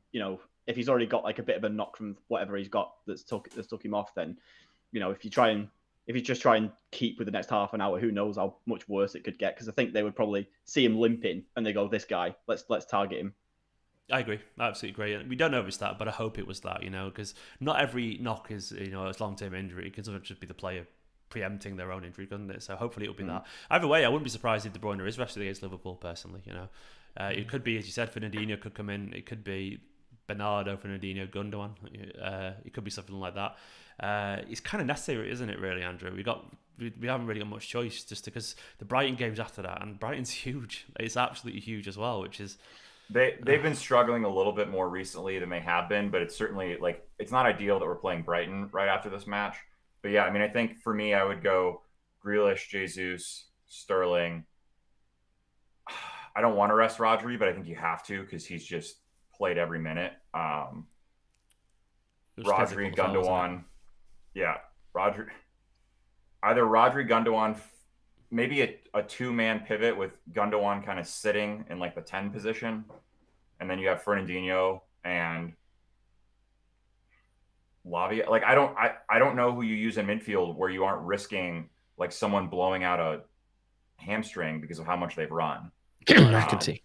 if he's already got like a bit of a knock from whatever he's got that's took him off, then if you just try and keep with the next half an hour, who knows how much worse it could get? Because I think they would probably see him limping and they go, "This guy, let's target him." I agree, absolutely agree. We don't know if it's that, but I hope it was that, because not every knock is a long-term injury. It can sometimes just be the player preempting their own injury, couldn't it? So hopefully it'll be that. Either way, I wouldn't be surprised if De Bruyne is rested against Liverpool. Personally, it could be, as you said, Fernandinho could come in. It could be Bernardo, Fernandinho, Gundogan. It could be something like that. It's kind of necessary, isn't it? Really, Andrew. We haven't really got much choice, just because the Brighton games after that, and Brighton's huge. It's absolutely huge as well, which is. They've been struggling a little bit more recently than they have been, but it's certainly it's not ideal that we're playing Brighton right after this match. But yeah, I mean, I think for me, I would go Grealish, Jesus, Sterling. I don't want to rest Rodri, but I think you have to because he's just played every minute. Rodri, Gundogan. Yeah, Rodri. Either Rodri, Gundogan, maybe a two-man pivot with Gundogan kind of sitting in like the 10 position. And then you have Fernandinho and Lavia. Like, I don't know who you use in midfield where you aren't risking like someone blowing out a hamstring because of how much they've run. McAtee.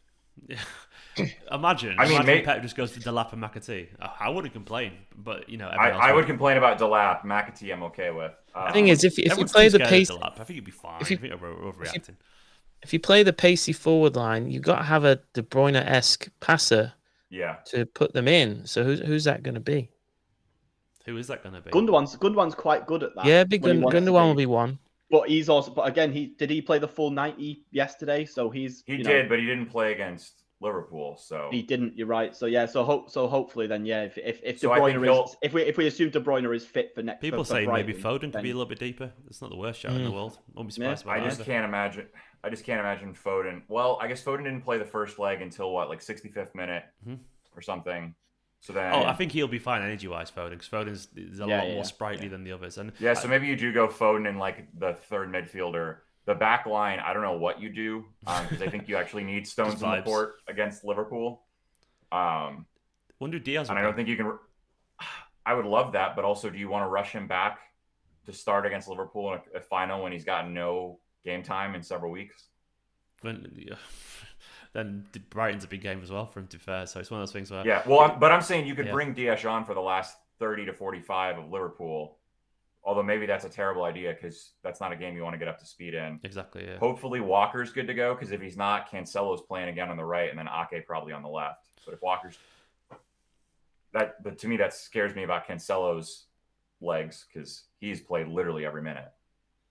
Imagine Pep just goes to Delap and McAtee. I wouldn't complain, but I would complain about Delap. McAtee, I'm okay with. The thing is, if you play the pace, Delap, I think you'd be fine. I think we're overreacting. If you play the pacey forward line, you've got to have a De Bruyne-esque passer. Yeah. To put them in. So who's that going to be? Who is that going to be? Gundogan's quite good at that. Yeah, Gundogan will be one. But he's also. But again, did he play the full 90 yesterday? So he did, but he didn't play against Liverpool. So he didn't. You're right. So yeah. So hopefully then if so De Bruyne is if we assume De Bruyne is fit for next. People say Brighton, maybe Foden could be a little bit deeper. It's not the worst shot in the world. Won't be surprised about that. I just can't imagine Foden. Well, I guess Foden didn't play the first leg until like 65th minute or something. So then, I think he'll be fine energy-wise, Foden, because Foden's a lot more sprightly than the others. And so maybe you do go Foden in like the third midfielder. The back line, I don't know what you do because I think you actually need Stones in the court against Liverpool. Wonder Diaz. And I don't think you can. I would love that, but also, do you want to rush him back to start against Liverpool in a final when he's got no game time in several weeks? Then Brighton's a big game as well for him, to be fair. So it's one of those things where... Yeah, well, but I'm saying you could bring Diaz on for the last 30 to 45 of Liverpool, although maybe that's a terrible idea because that's not a game you want to get up to speed in. Exactly, yeah. Hopefully Walker's good to go because if he's not, Cancelo's playing again on the right and then Ake probably on the left. But if Walker's... But to me, that scares me about Cancelo's legs because he's played literally every minute.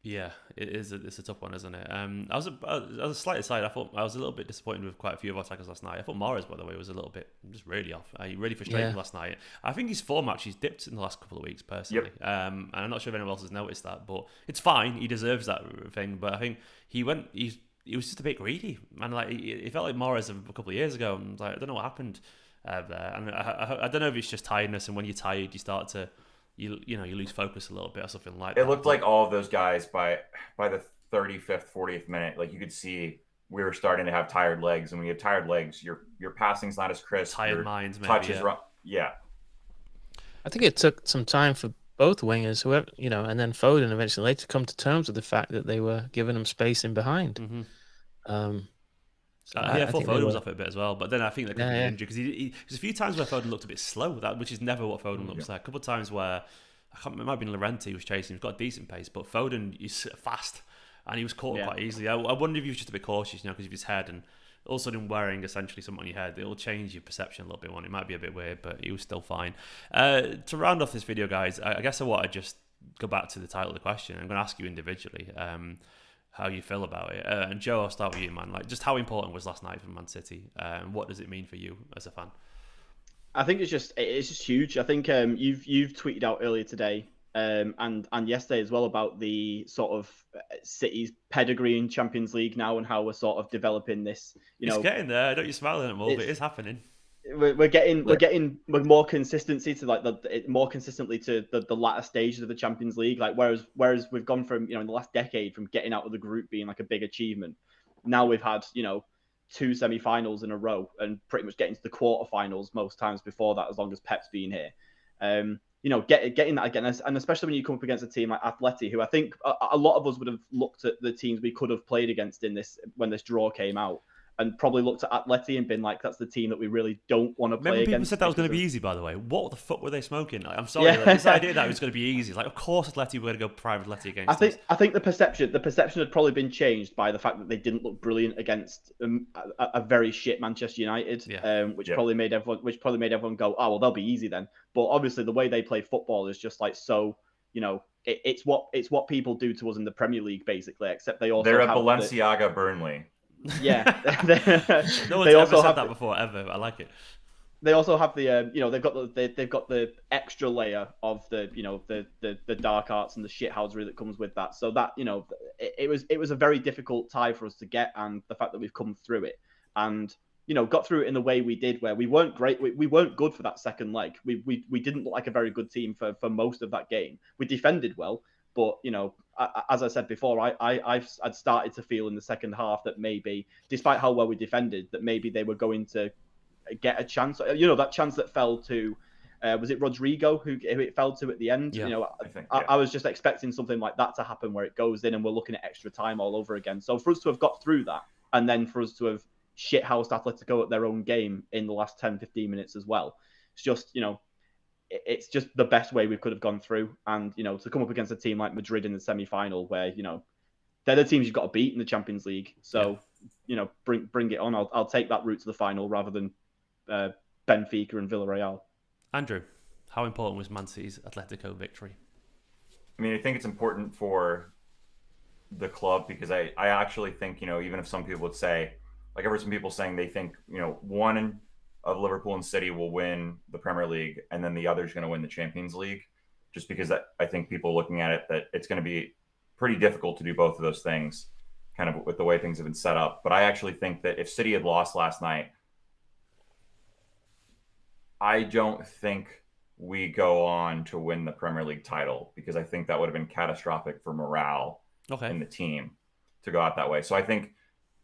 Yeah, it's a tough one, isn't it? As a slight aside, I thought I was a little bit disappointed with quite a few of our attackers last night. I thought Morris, by the way, was a little bit just really off. He really frustrated last night. I think his form actually dipped in the last couple of weeks, personally. Yep. And I'm not sure if anyone else has noticed that, but it's fine. He deserves that thing. But I think he was just a bit greedy, and like it felt like Morris a couple of years ago. And I don't know what happened there, and I don't know if it's just tiredness, and when you're tired, you start to you lose focus a little bit or something like It that. looked like all of those guys by the 35th, 40th minute, like you could see we were starting to have tired legs, and when you have tired legs, your passing's not as crisp. Tired your minds, maybe. touch is Yeah. yeah. I think it took some time for both wingers, whoever, and then Foden eventually to come to terms with the fact that they were giving him space in behind. Mm-hmm. I I thought think Foden was off it a bit as well, but then I think there could be an Yeah. injury because there's a few times where Foden looked a bit slow, which is never what Foden looks like. A couple of times where it might have been Llorente who was chasing, he's got a decent pace, but Foden is fast and he was caught quite easily. I wonder if he was just a bit cautious, because of his head, and also in wearing essentially something on your head, it'll change your perception a little bit. It might be a bit weird, but he was still fine. To round off this video, guys, I guess I want to just go back to the title of the question. I'm going to ask you individually how you feel about it. And Joe, I'll start with you, man. Like, just how important was last night for Man City? And what does it mean for you as a fan? I think it's just huge. I think you've tweeted out earlier today and yesterday as well about the sort of City's pedigree in Champions League now, and how we're sort of developing this. It's getting there. Don't you smile at it more? It is happening. We're getting more consistency to more consistently to the latter stages of the Champions League. Like whereas we've gone from in the last decade from getting out of the group being like a big achievement. Now we've had 2 semi-finals in a row and pretty much getting to the quarterfinals most times before that, as long as Pep's been here. Getting that again, and especially when you come up against a team like Atleti, who I think a lot of us would have looked at the teams we could have played against in this when this draw came out, and probably looked at Atleti and been like, that's the team that we really don't want to play against. People said that was going to be easy, by the way. What the fuck were they smoking? I'm sorry, this idea that it was going to be easy. Like, of course Atleti were going to go private Atleti against us. I think the perception had probably been changed by the fact that they didn't look brilliant against a very shit Manchester United, which probably made everyone go, oh well, they'll be easy then. But obviously the way they play football is just like so. It's what people do to us in the Premier League basically, except they're a Balenciaga Burnley. Yeah, no one's ever said that before ever. I like it. They also have the they've got the extra layer of the dark arts and the shithousery that comes with that. So that it was a very difficult tie for us to get, and the fact that we've come through it and got through it in the way we did, where we weren't great, we weren't good for that second leg. We didn't look like a very good team for most of that game. We defended well, but as I said before, I'd started to feel in the second half that maybe, despite how well we defended, that maybe they were going to get a chance. That chance that fell to, was it Rodrigo who it fell to at the end? Yeah, I was just expecting something like that to happen, where it goes in and we're looking at extra time all over again. So for us to have got through that, and then for us to have shithoused Atletico at their own game in the last 10-15 minutes as well, it's just it's just the best way we could have gone through. And to come up against a team like Madrid in the semi-final, where they're the teams you've got to beat in the Champions League. So bring it on. I'll take that route to the final rather than Benfica and Villarreal. Andrew, how important was Man City's Atletico victory? I mean, I think it's important for the club, because I actually think even if some people would say, like, I've heard some people saying they think one of Liverpool and City will win the Premier League, and then the other's going to win the Champions League, just because I think people looking at it, that it's going to be pretty difficult to do both of those things, kind of with the way things have been set up. But I actually think that if City had lost last night, I don't think we go on to win the Premier League title, because I think that would have been catastrophic for morale in the team to go out that way. So I think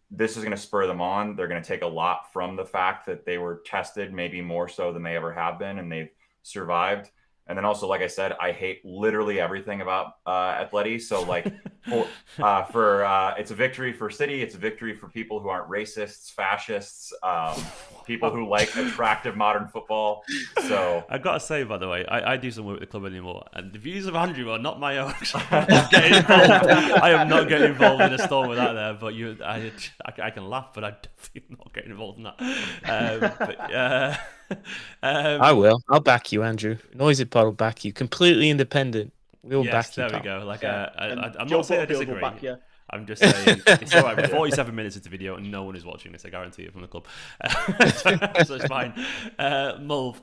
this is going to spur them on. They're going to take a lot from the fact that they were tested, maybe more so than they ever have been, and they've survived. And then also, like I said, I hate literally everything about Atleti. So like it's a victory for City. It's a victory for people who aren't racists, fascists, people who like attractive modern football. So I've got to say, by the way, I do some work with the club anymore, and the views of Andrew are not my own. I'm not getting involved. I am not getting involved in a storm with that there. But I can laugh, but I'm definitely not getting involved in that. I will. I'll back you, Andrew. Noisy Pod will back you. Completely independent. We'll back you. There we go. Like I'm Joe not saying I Butterfield disagree. will back you. I'm just saying it's all right. We're 47 minutes into the video and no one is watching this. I guarantee it, from the club. So it's fine. Mulv,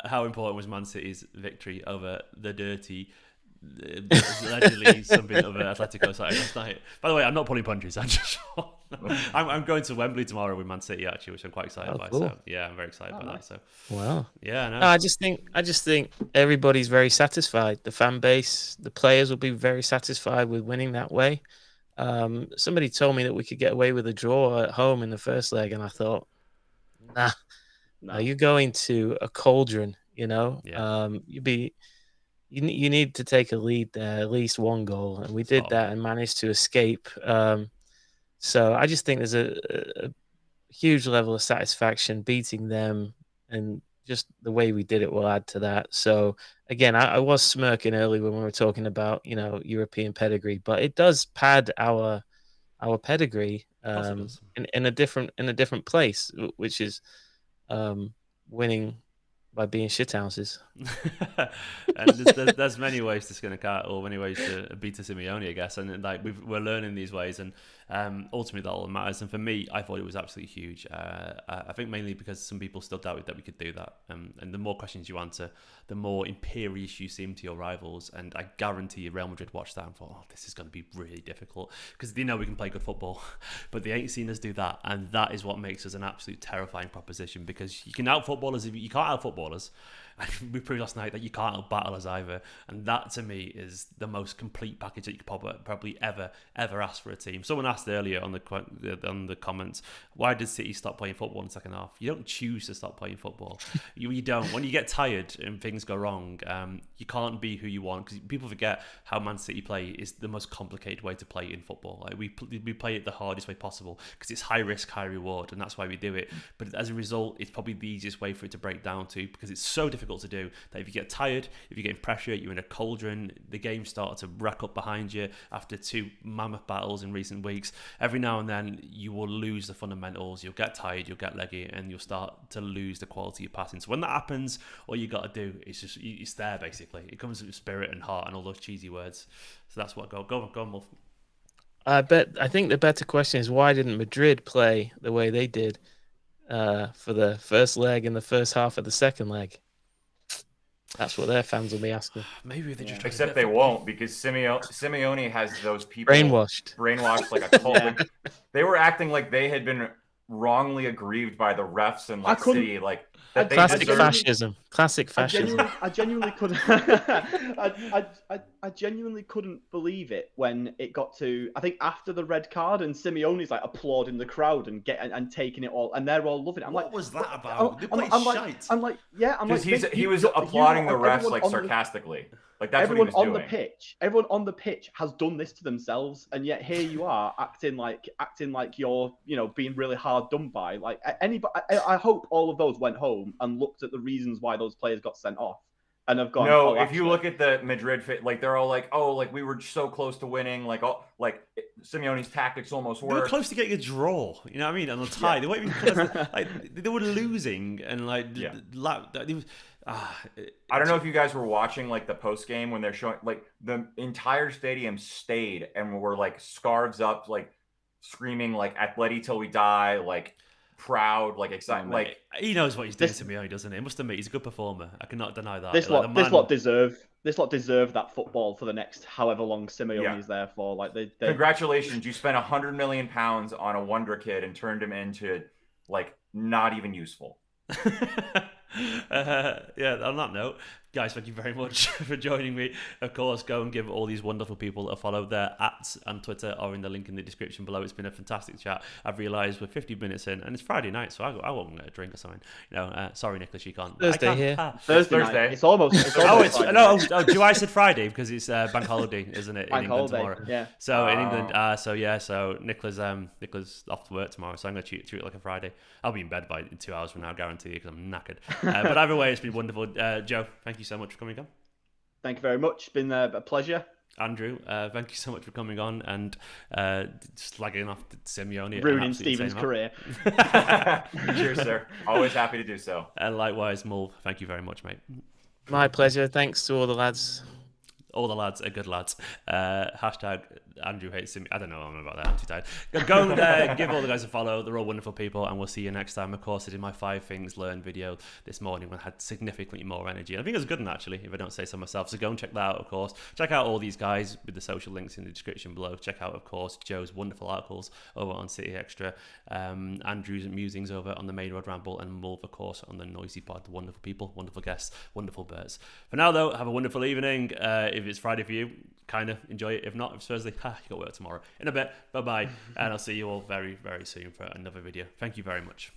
how important was Man City's victory over the dirty allegedly something of an Atletico side last night. By the way, I'm not pulling punches. I'm going to Wembley tomorrow with Man City actually, which I'm quite excited by. Cool. So yeah, I'm very excited by that. So Wow. yeah, no. No, I just think everybody's very satisfied. The fan base, the players will be very satisfied with winning that way. Somebody told me that we could get away with a draw at home in the first leg, and I thought, nah, no, you're going to a cauldron. Yeah. You need to take a lead there, at least one goal, and we did that and managed to escape. So I just think there's a huge level of satisfaction beating them, and just the way we did it will add to that. So again, I was smirking early when we were talking about European pedigree, but it does pad our pedigree in a different place, which is winning by being shithouses. And there's many ways to skin a cat, or many ways to beat a Simeone, I guess. And like we're learning these ways, and ultimately that all matters. And for me, I thought it was absolutely huge. I think mainly because some people still doubted that we could do that. And the more questions you answer, the more imperious you seem to your rivals. And I guarantee you, Real Madrid watched that and thought, oh, this is going to be really difficult, because they know we can play good football, but they ain't seen us do that. And that is what makes us an absolute terrifying proposition, because you can out-football us if you can't out-football us. And we proved last night that you can't out-battle us either. And that, to me, is the most complete package that you could probably ever ask for a team. Someone asked earlier on the comments, why did City stop playing football in the second half? You don't choose to stop playing football. You don't. When you get tired and things go wrong, you can't be who you want, because people forget how Man City play is the most complicated way to play in football. Like we play it the hardest way possible, because it's high risk, high reward, and that's why we do it. But as a result, it's probably the easiest way for it to break down to, because it's so difficult to do that if you get tired, if you're getting pressure, you're in a cauldron, the game starts to rack up behind you after 2 mammoth battles in recent weeks. Every now and then you will lose the fundamentals, you'll get tired, you'll get leggy, and you'll start to lose the quality of passing. So when that happens, all you got to do is just, it's there basically. It comes with spirit and heart and all those cheesy words. So that's what go on, Wolf. I think the better question is, why didn't Madrid play the way they did for the first leg and the first half of the second leg? That's what their fans will be asking. Maybe they just except they won't, because Simeone has those people brainwashed like a cult. Like, they were acting like they had been wrongly aggrieved by the refs and like City, like that. Classic fascism. I genuinely couldn't. I genuinely couldn't believe it when it got to, I think, after the red card, and Simeone's like applauding the crowd and taking it all, and they're all loving it. I'm what was that about? He was applauding the refs like sarcastically. Like that's everyone what he was doing. Everyone on the pitch has done this to themselves, and yet here you are acting like you're being really hard done by. Like anybody, I hope all of those went home and looked at the reasons why those players got sent off, and have gone. No, if you look at the Madrid fit, like they're all like, oh, like we were so close to winning, like Simeone's tactics almost worked. They were close to getting a draw, you know what I mean? On the tie, yeah. They weren't even close. Like they were losing, and I don't know if you guys were watching like the post game when they're showing, like the entire stadium stayed and were like scarves up, like screaming like "Atleti till we die," like proud, like excited. Like he knows what he's doing to me, doesn't he? I must admit, he's a good performer. I cannot deny that. This lot deserve that football for the next however long Simeone is there for. Like they congratulations, you spent £100 million on a wonder kid and turned him into like not even useful. On that note, guys, thank you very much for joining me. Of course, go and give all these wonderful people a follow. Their @ and Twitter are in the link in the description below. It's been a fantastic chat. I've realised we're 50 minutes in, and it's Friday night, so I won't get a drink or something. Sorry, Nicholas, you can't. Thursday here. Thursday. Night. It's almost I said Friday because it's bank holiday, isn't it? Bank in England holiday. tomorrow. Yeah. So in England, so Nicholas off to work tomorrow, so I'm going to treat it like a Friday. I'll be in bed by 2 hours from now, guarantee you, because I'm knackered. But either way, it's been wonderful. Joe, thank you so much for coming on. Thank you very much. It's been a pleasure. Andrew, thank you so much for coming on and slagging off Simeone. Ruining Stephen's career. Cheers, sir. Always happy to do so. And likewise, Mulv, thank you very much, mate. My pleasure. Thanks to all the lads. All the lads are good lads. Hashtag Andrew hates him. I don't know about that. I'm too tired. Go there, give all the guys a follow. They're all wonderful people, and we'll see you next time. Of course, I did my 5 things learned video this morning when I had significantly more energy. And I think it was a good one, actually, if I don't say so myself. So go and check that out, of course. Check out all these guys with the social links in the description below. Check out, of course, Joe's wonderful articles over on City Extra, Andrew's musings over on the Main Road Ramble, and Mulv, of course, on the Noisy Pod. Wonderful people, wonderful guests, wonderful birds. For now, though, have a wonderful evening. If it's Friday for you, kind of enjoy it. If not, if it's Thursday, you got work tomorrow. In a bit, bye-bye. And I'll see you all very, very soon for another video. Thank you very much.